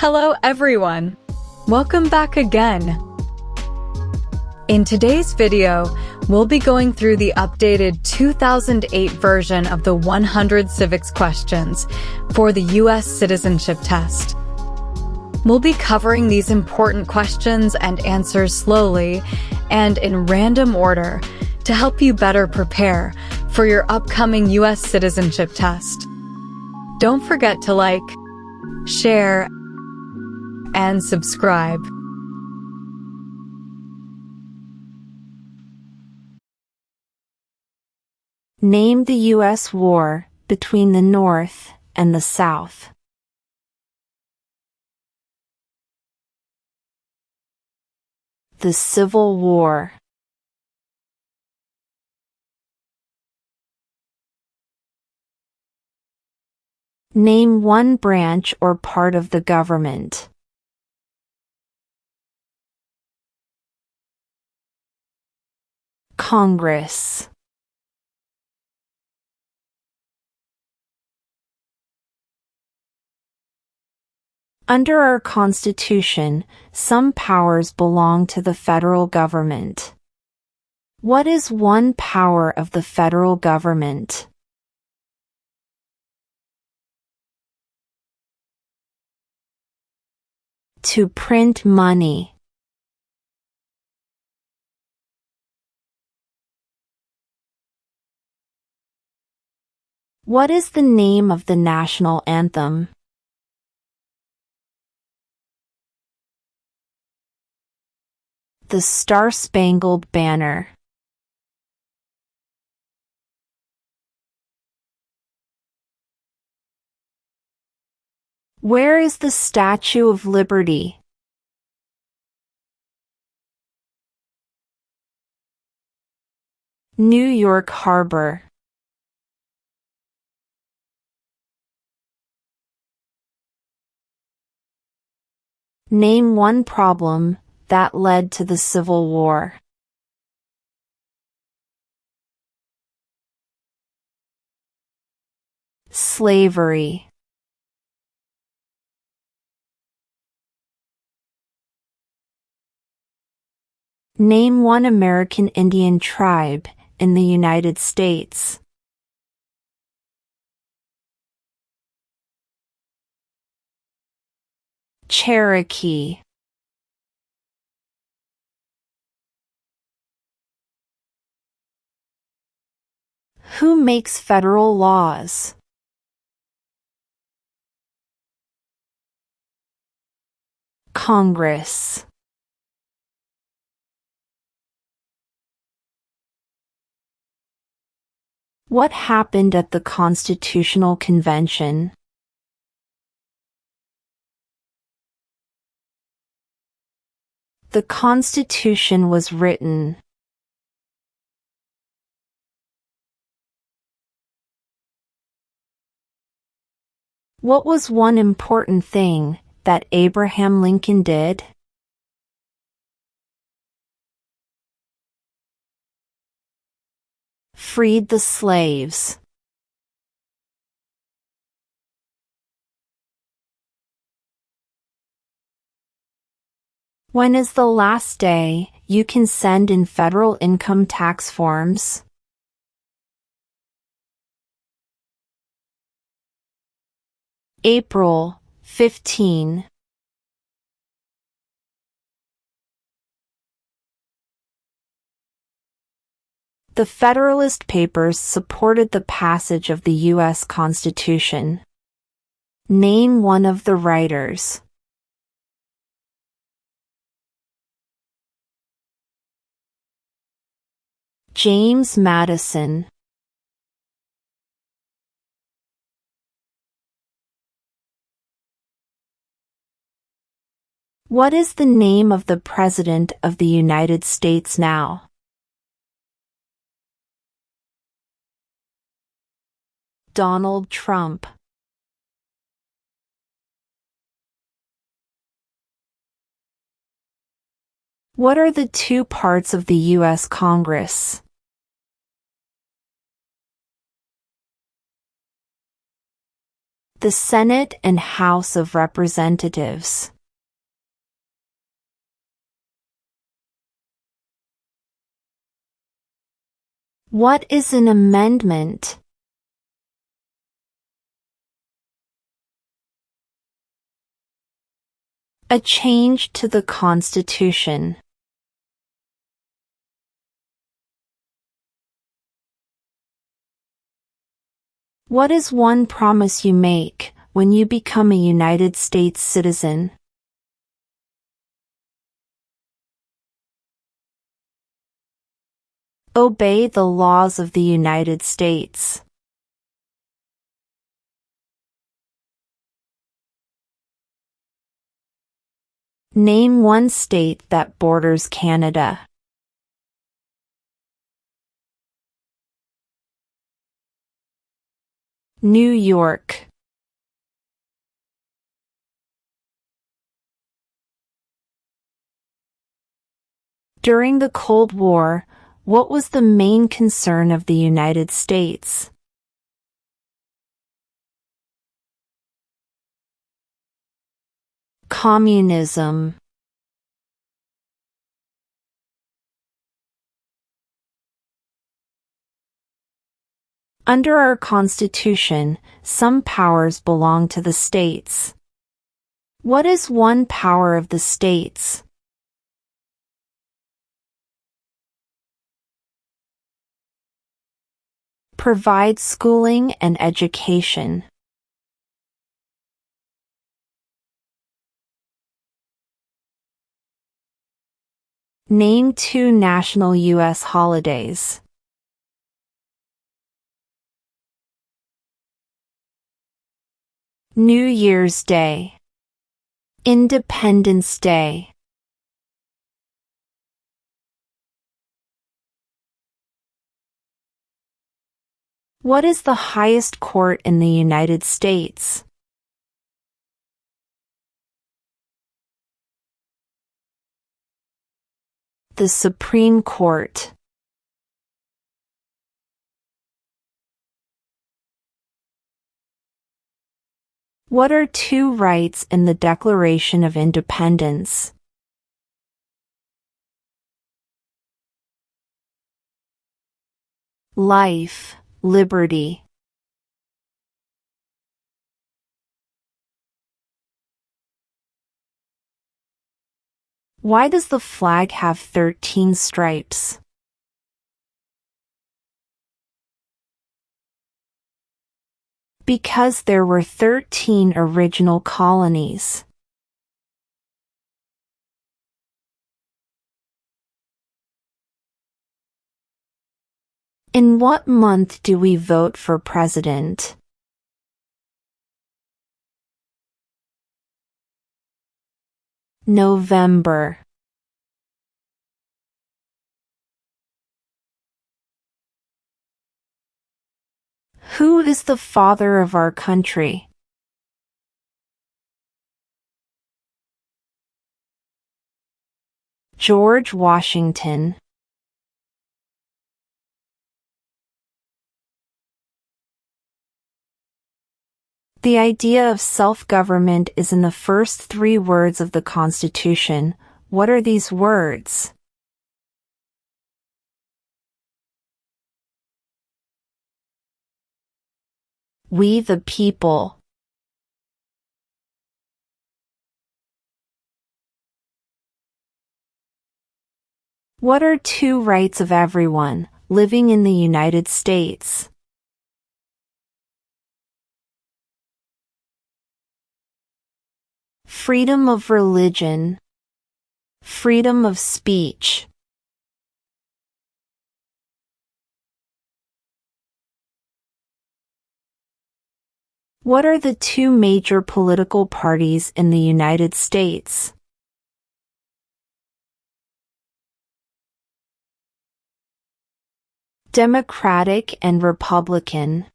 Hello everyone! Welcome back again! In today's video, we'll be going through the updated 2008 version of the 100 civics questions for the U.S. Citizenship Test. We'll be covering these important questions and answers slowly and in random order to help you better prepare for your upcoming U.S. Citizenship Test. Don't forget to like, share, and subscribe. Name the U.S. war between the North and the South. The Civil War. Name one branch or part of the government. Congress. Under our Constitution, some powers belong to the federal government. What is one power of the federal government? To print money. What is the name of the national anthem? The Star-Spangled Banner. Where is the Statue of Liberty? New York Harbor. Name one problem that led to the Civil War. Slavery. Name one American Indian tribe in the United States. Cherokee. Who makes federal laws? Congress. What happened at the Constitutional Convention? The Constitution was written. What was one important thing that Abraham Lincoln did? Freed the slaves. When is the last day you can send in federal income tax forms? April 15. The Federalist Papers supported the passage of the U.S. Constitution. Name one of the writers. James Madison. What is the name of the President of the United States now? Donald Trump. What are the two parts of the U.S. Congress? The Senate and House of Representatives. What is an amendment? A change to the Constitution. What is one promise you make when you become a United States citizen? Obey the laws of the United States. Name one state that borders Canada. New York. During the Cold War, what was the main concern of the United States? Communism. Under our Constitution, some powers belong to the states. What is one power of the states? Provide schooling and education. Name 2 national U.S. holidays. New Year's Day. Independence Day. What is the highest court in the United States? The Supreme Court. What are 2 rights in the Declaration of Independence? Life, liberty. Why does the flag have 13 stripes? Because there were 13 original colonies. In what month do we vote for president? November. Who is the father of our country? George Washington. The idea of self-government is in the first 3 words of the Constitution. What are these words? We the people. What are 2 rights of everyone living in the United States? Freedom of religion. Freedom of speech. What are the 2 major political parties in the United States? Democratic and Republican.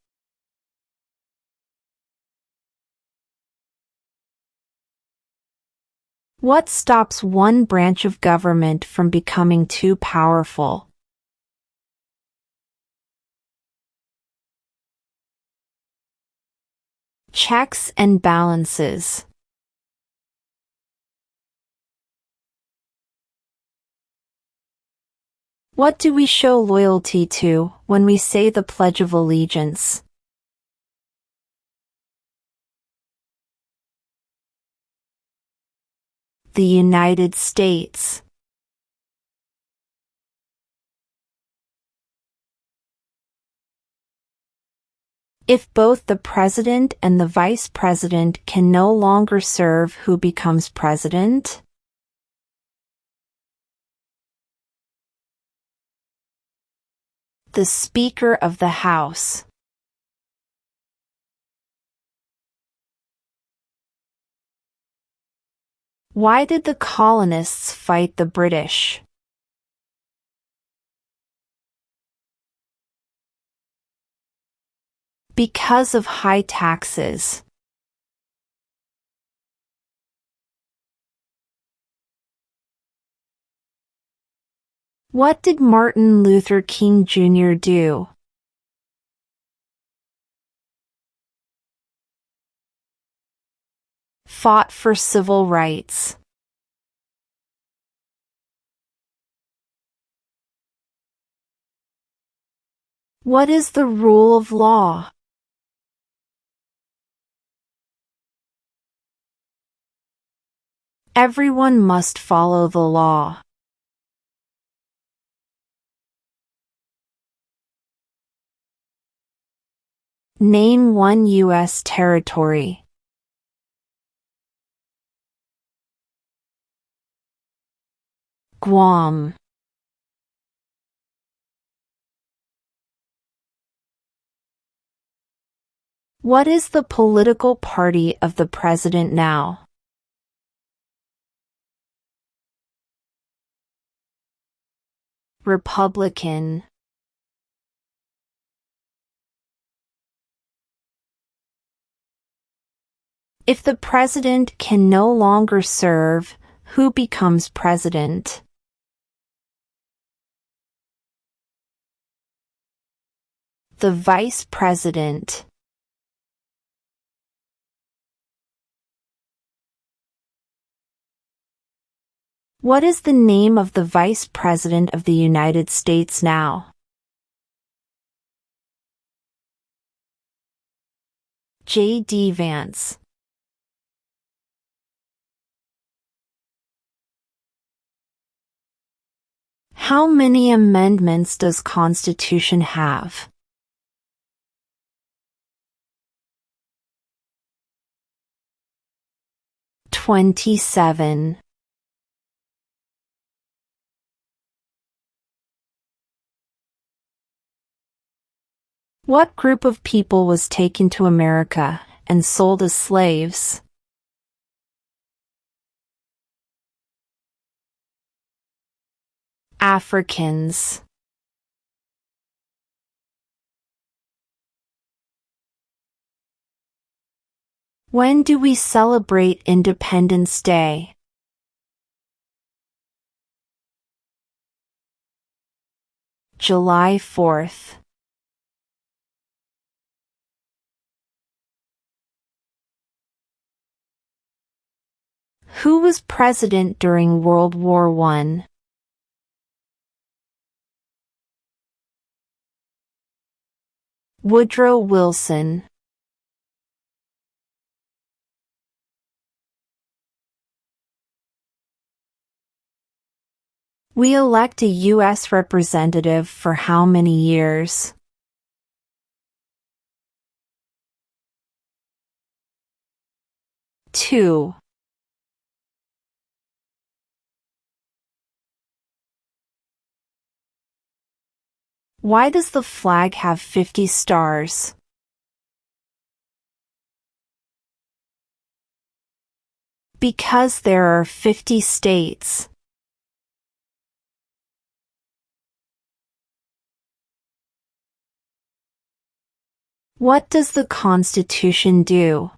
What stops one branch of government from becoming too powerful? Checks and balances. What do we show loyalty to when we say the Pledge of Allegiance? The United States. If both the president and the vice president can no longer serve, who becomes president? The Speaker of the House. Why did the colonists fight the British? Because of high taxes. What did Martin Luther King Jr. do? Fought for civil rights. What is the rule of law? Everyone must follow the law. Name one U.S. territory. Guam. What is the political party of the president now? Republican. If the president can no longer serve, who becomes president? The vice president. What is the name of the Vice President of the United States now? J.D. Vance. How many amendments does Constitution have? 27. What group of people was taken to America and sold as slaves? Africans. When do we celebrate Independence Day? July 4th. Who was president during World War I? Woodrow Wilson. We elect a U.S. representative for how many years? 2. Why does the flag have 50 stars? Because there are 50 states. What does the Constitution do?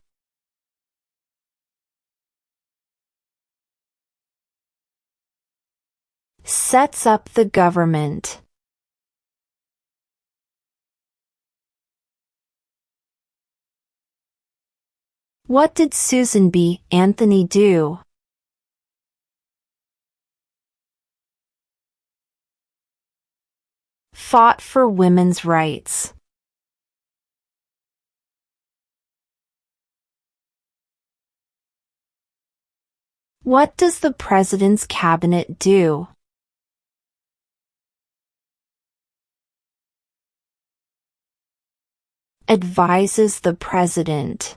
Sets up the government. What did Susan B. Anthony do? Fought for women's rights. What does the President's Cabinet do? Advises the President.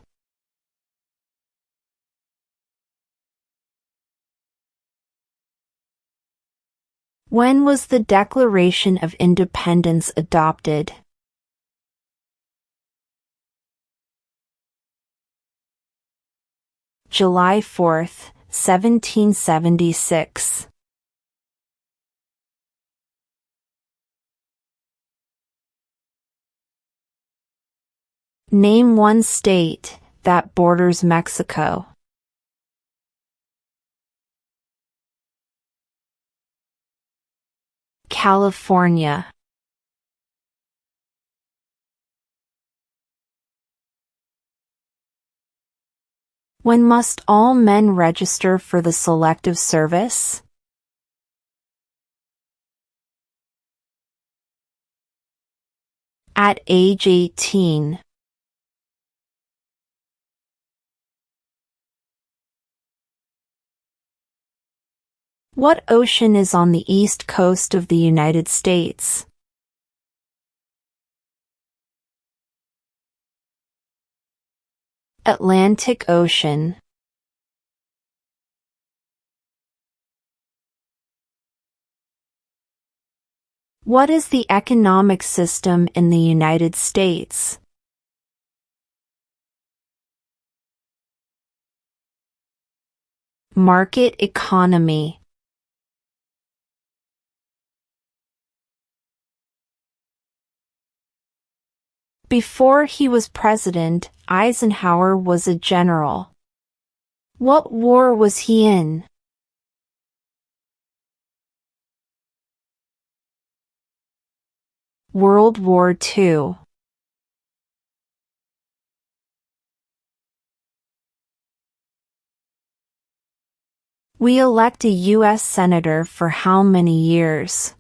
When was the Declaration of Independence adopted? July 4, 1776. Name one state that borders Mexico. California. When must all men register for the Selective Service? At age 18. What ocean is on the east coast of the United States? Atlantic Ocean. What is the economic system in the United States? Market economy. Before he was president, Eisenhower was a general. What war was he in? World War II. We elect a U.S. Senator for how many years?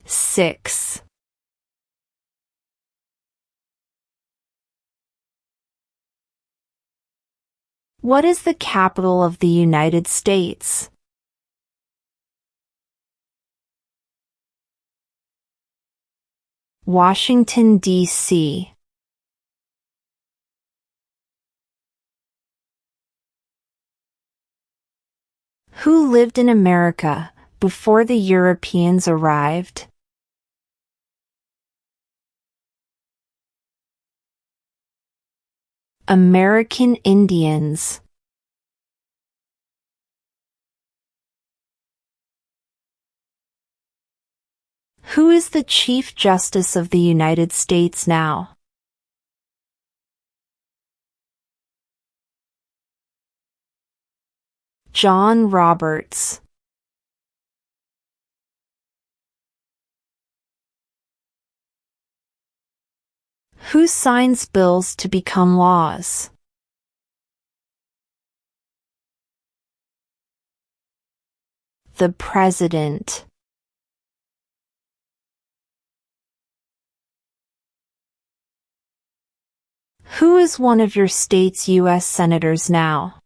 Six. What is the capital of the United States? Washington, D.C. Who lived in America before the Europeans arrived? American Indians. Who is the Chief Justice of the United States now? John Roberts. Who signs bills to become laws? The President. Who is one of your state's U.S. senators now?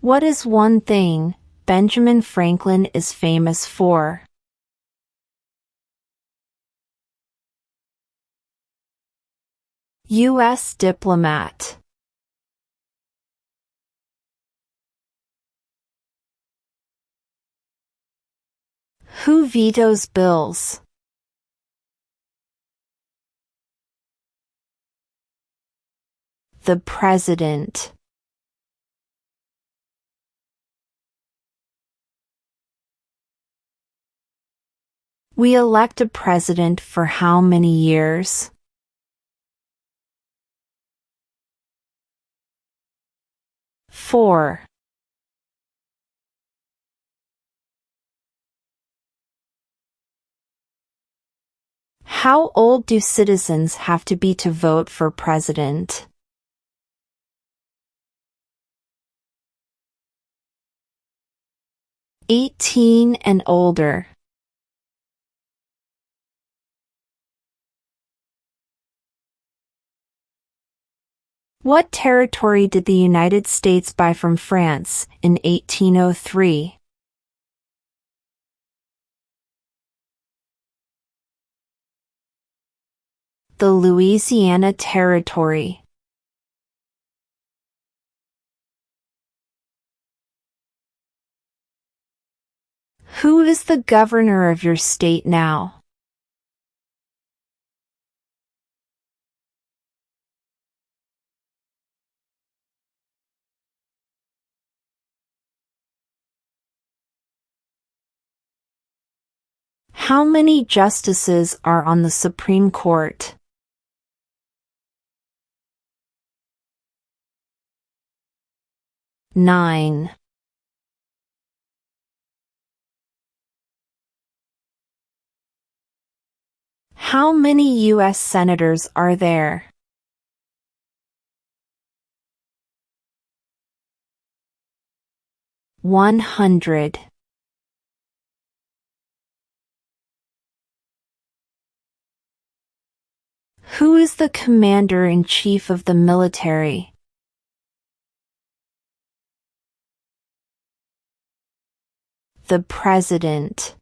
What is one thing Benjamin Franklin is famous for? U.S. diplomat. Who vetoes bills? The President. We elect a president for how many years? Four. How old do citizens have to be to vote for president? 18 and older. What territory did the United States buy from France in 1803? The Louisiana Territory. Who is the governor of your state now? How many justices are on the Supreme Court? 9. How many U.S. senators are there? 100. Who is the commander-in-chief of the military? The president.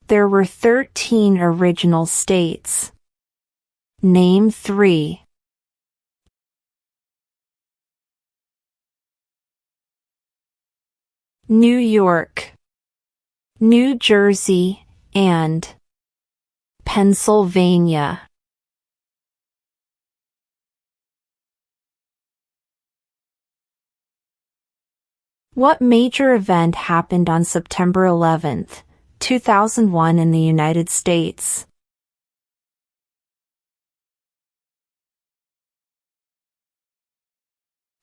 There were 13 original states. Name 3. New York, New Jersey, and Pennsylvania. What major event happened on September 11, 2001 in the United States?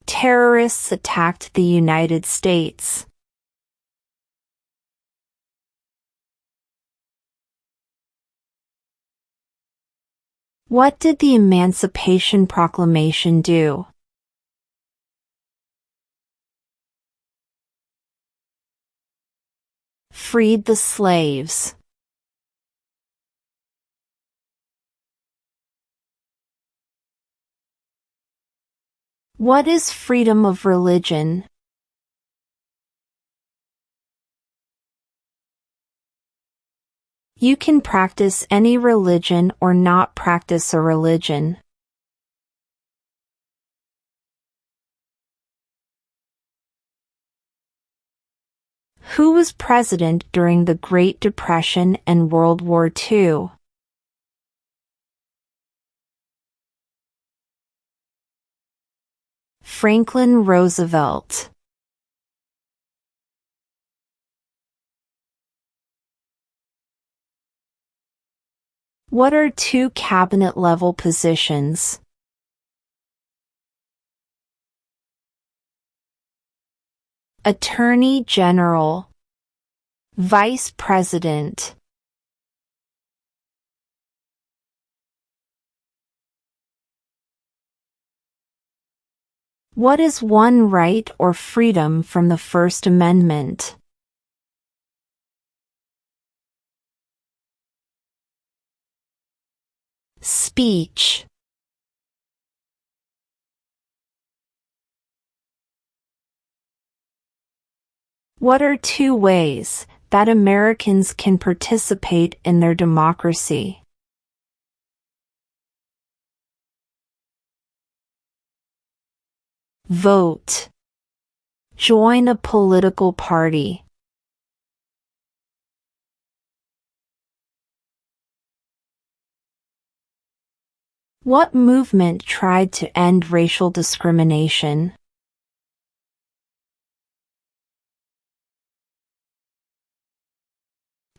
Terrorists attacked the United States. What did the Emancipation Proclamation do? Freed the slaves. What is freedom of religion? You can practice any religion or not practice a religion. Who was president during the Great Depression and World War II? Franklin Roosevelt. What are 2 cabinet-level positions? Attorney General, Vice President. What is one right or freedom from the First Amendment? Speech. What are 2 ways that Americans can participate in their democracy? Vote. Join a political party. What movement tried to end racial discrimination?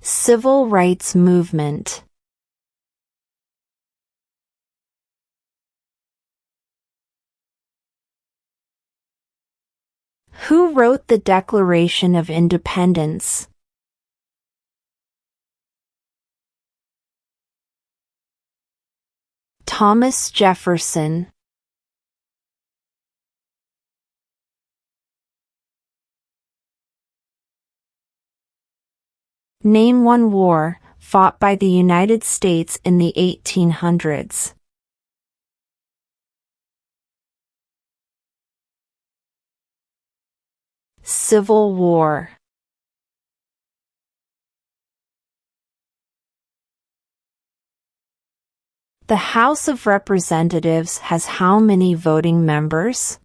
Civil rights movement. Who wrote the Declaration of Independence? Thomas Jefferson. Name one war fought by the United States in the 1800s. Civil War. The House of Representatives has how many voting members?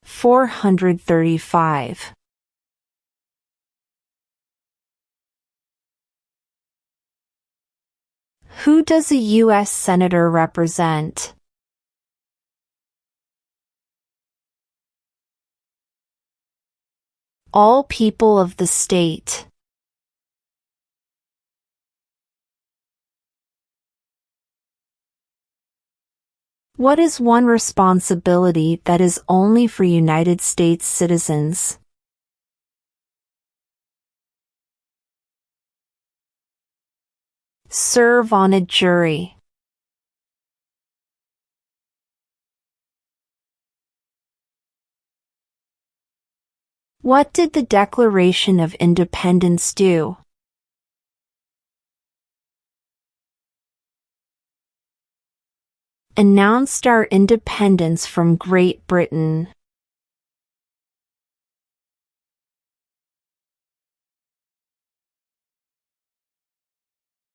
(435). Who does a U.S. Senator represent? All people of the state. What is one responsibility that is only for United States citizens? Serve on a jury. What did the Declaration of Independence do? Announced our independence from Great Britain.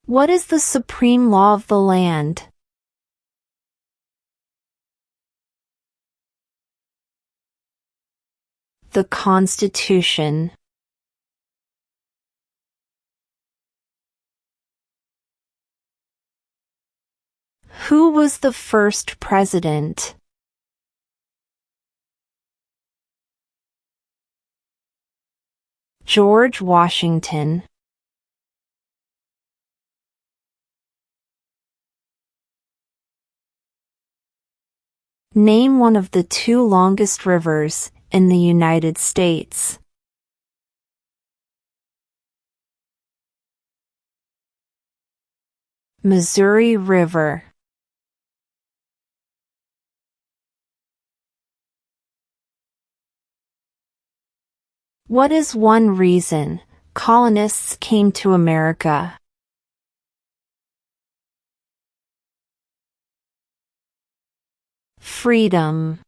What is the supreme law of the land? The Constitution. Who was the first president? George Washington. Name one of the two longest rivers in the United States. Missouri River. What is one reason colonists came to America? Freedom.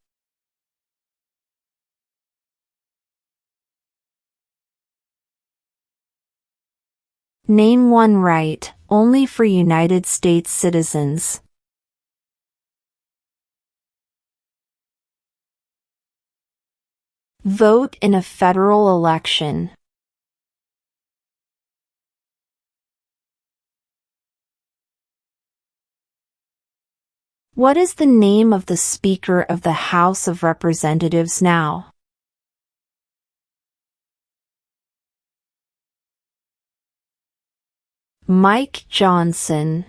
Name one right only for United States citizens. Vote in a federal election. What is the name of the Speaker of the House of Representatives now? Mike Johnson.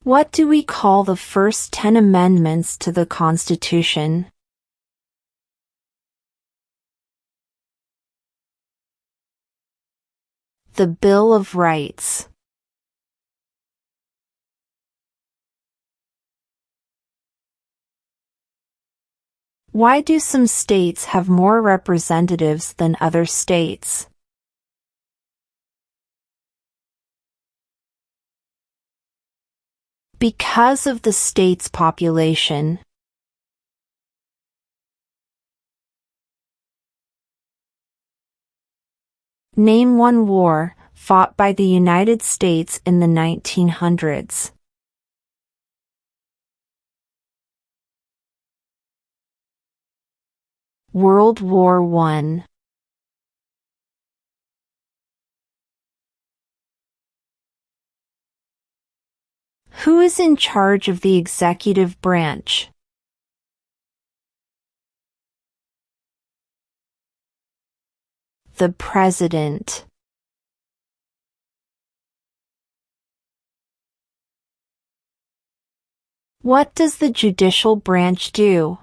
What do we call the first 10 amendments to the Constitution? The Bill of Rights. Why do some states have more representatives than other states? Because of the state's population. Name one war fought by the United States in the 1900s. World War I. Who is in charge of the executive branch? The President. What does the judicial branch do?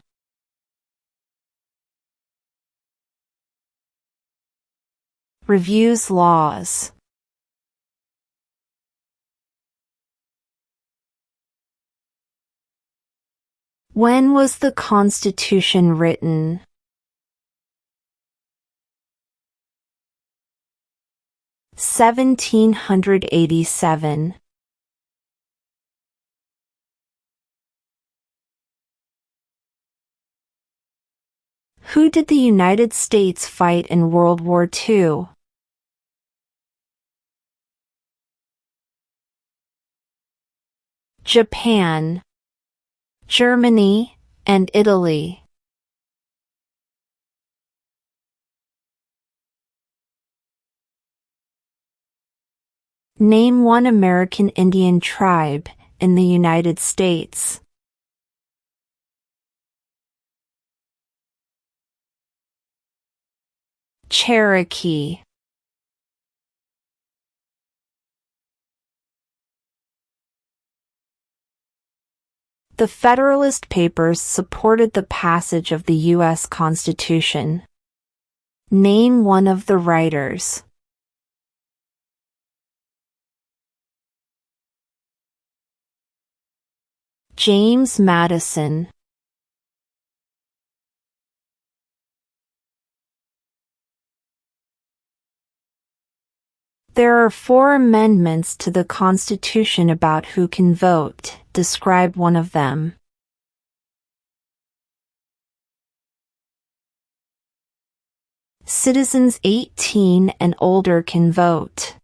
Reviews laws. When was the Constitution written? (1787). Who did the United States fight in World War II? Japan, Germany, and Italy. Name one American Indian tribe in the United States. Cherokee. The Federalist Papers supported the passage of the U.S. Constitution. Name one of the writers. James Madison. There are 4 amendments to the Constitution about who can vote. Describe one of them. Citizens 18 and older can vote.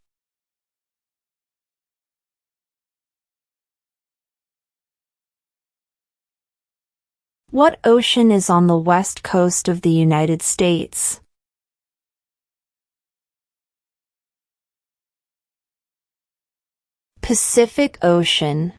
What ocean is on the west coast of the United States? Pacific Ocean.